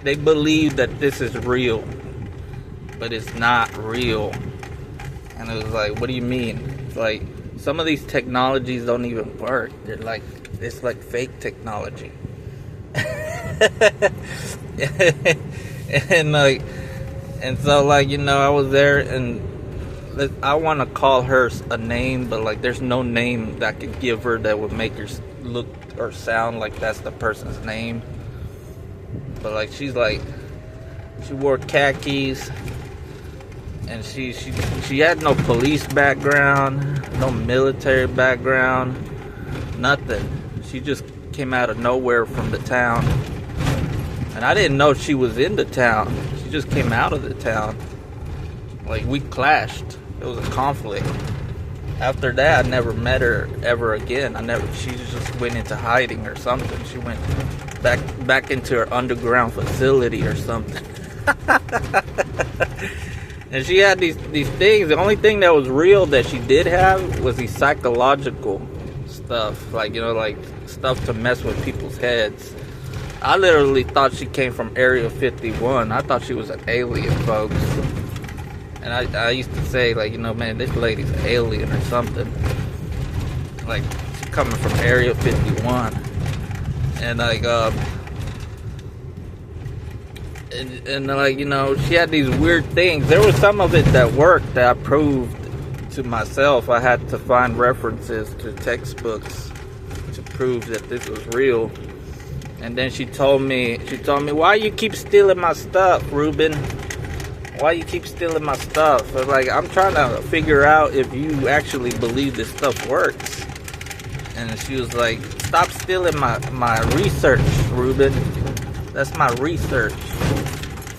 they believe that this is real, but it's not real. And it was like, what do you mean? It's like, some of these technologies don't even work. They're like, it's like fake technology. and so like, you know, I was there, and I want to call her a name, but like there's no name that I could give her that would make her look or sound like that's the person's name. But like, she's like, she wore khakis, and she had no police background, no military background, nothing. She just came out of nowhere from the town, and I didn't know she was in the town. She just came out of the town. Like, we clashed. It was a conflict. After that, I never met her ever again. She just went into hiding or something. She went back into her underground facility or something. And she had these things. The only thing that was real that she did have was these psychological stuff. Like, you know, like stuff to mess with people's heads. I literally thought she came from Area 51. I thought she was an alien, folks. And I used to say, like, you know, man, this lady's an alien or something. Like, she's coming from Area 51. And, like, and like, you know, she had these weird things. There was some of it that worked that I proved to myself. I had to find references to textbooks to prove that this was real. And then she told me, why you keep stealing my stuff, Ruben? Why you keep stealing my stuff? I'm like, I'm trying to figure out if you actually believe this stuff works. And she was like, stop stealing my research, Ruben. That's my research.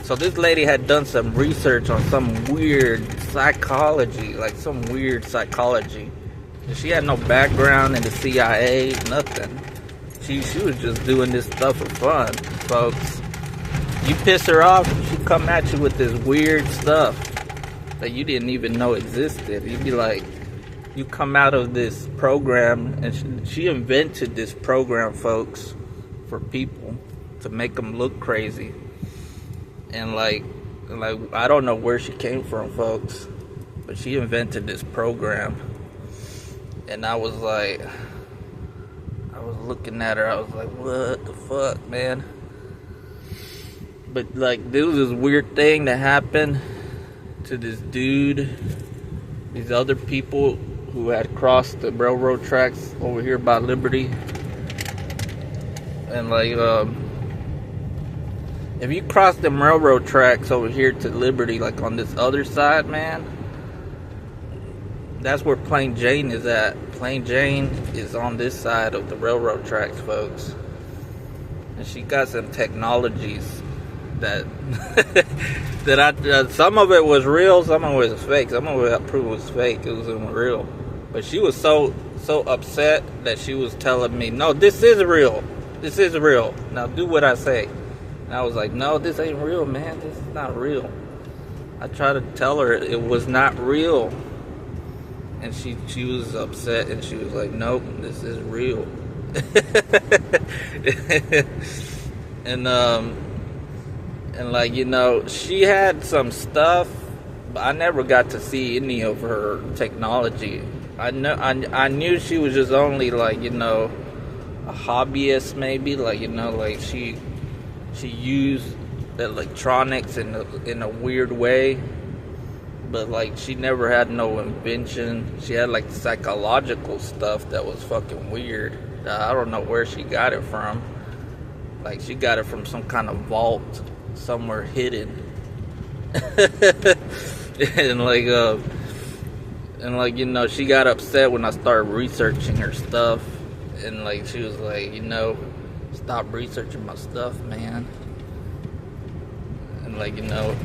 So this lady had done some research on some weird psychology, like some weird psychology. And she had no background in the CIA, nothing. She was just doing this stuff for fun, folks. You piss her off, she come at you with this weird stuff that you didn't even know existed. You'd be like, you come out of this program, and she invented this program, folks, for people to make them look crazy. And like I don't know where she came from, folks, but she invented this program. And I was like, I was looking at her, I was like, what the fuck, man? But like, there was this weird thing that happened to this dude, these other people who had crossed the railroad tracks over here by Liberty. And like, if you cross the railroad tracks over here to Liberty, like on this other side, man, that's where Plain Jane is at. Plain Jane is on this side of the railroad tracks, folks. And she got some technologies that some of it was real, some of it was fake. Some of it I proved was fake. It wasn't real. But she was so upset that she was telling me, no, this is real. This is real. Now do what I say. And I was like, no, this ain't real, man. This is not real. I tried to tell her it was not real. And she was upset, and she was like, nope, this is real. And like, you know, she had some stuff, but I never got to see any of her technology. I knew she was just only, like, you know, a hobbyist, maybe, like, you know, like she used electronics in a weird way, but like she never had no invention. She had like psychological stuff that was fucking weird. I don't know where she got it from. Like, she got it from some kind of vault somewhere hidden. and like, you know, she got upset when I started researching her stuff. And like, she was like, you know, stop researching my stuff, man. And like, you know,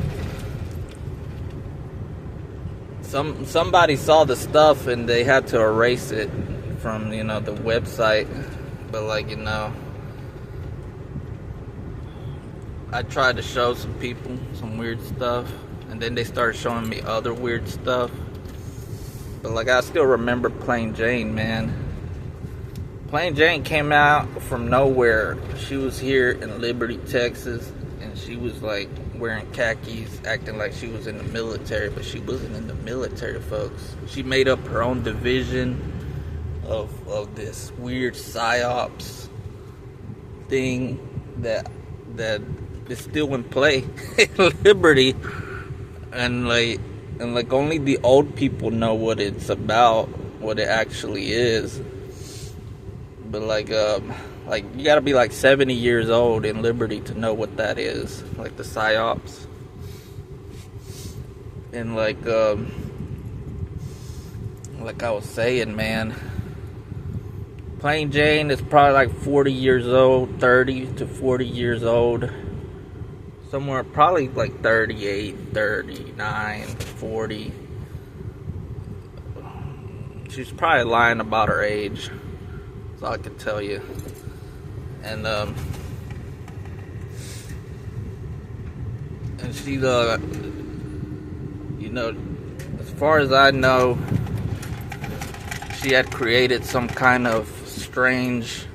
somebody saw the stuff and they had to erase it from, you know, the website. But like, you know, I tried to show some people some weird stuff, and then they started showing me other weird stuff. But like, I still remember Plain Jane, man. Plain Jane came out from nowhere. She was here in Liberty, Texas, and she was like wearing khakis, acting like she was in the military, but she wasn't in the military, folks. She made up her own division of this weird psyops thing that is still in play in Liberty, and like only the old people know what it's about, what it actually is. But like you gotta be like 70 years old in Liberty to know what that is, like the psyops. And like I was saying, man, Plain Jane is probably like 40 years old, 30 to 40 years old. Somewhere probably like 38, 39, 40. She's probably lying about her age. That's all I can tell you. And she, you know, as far as I know, she had created some kind of strange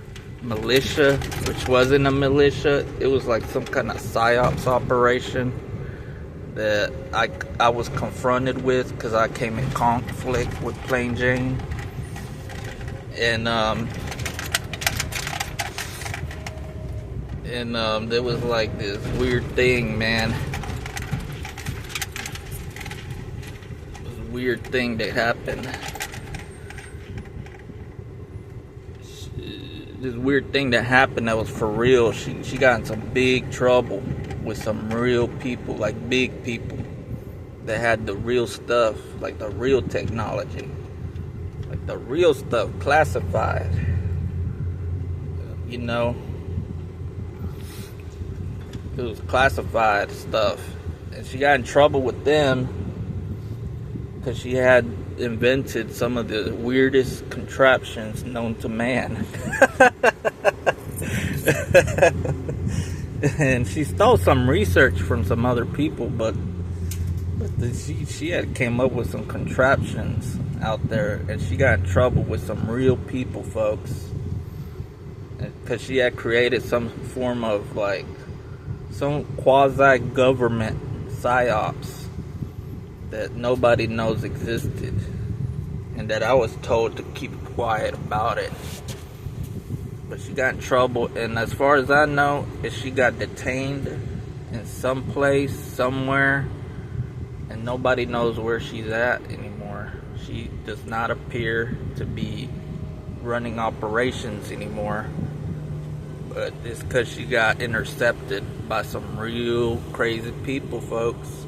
militia, which wasn't a militia. It was like some kind of psyops operation that I was confronted with because I came in conflict with Plain Jane. And there was like this weird thing, man. This weird thing that happened. This weird thing that happened that was for real. She got in some big trouble with some real people, like big people that had the real stuff, like the real technology, like the real stuff classified, you know. It was classified stuff, and she got in trouble with them because she had invented some of the weirdest contraptions known to man. And she stole some research from some other people, but she had came up with some contraptions out there, and she got in trouble with some real people, folks, because she had created some form of like some quasi-government psyops that nobody knows existed, and that I was told to keep quiet about it. But she got in trouble, and as far as I know, she got detained in some place, somewhere, and nobody knows where she's at anymore. She does not appear to be running operations anymore. But it's because she got intercepted by some real crazy people, folks.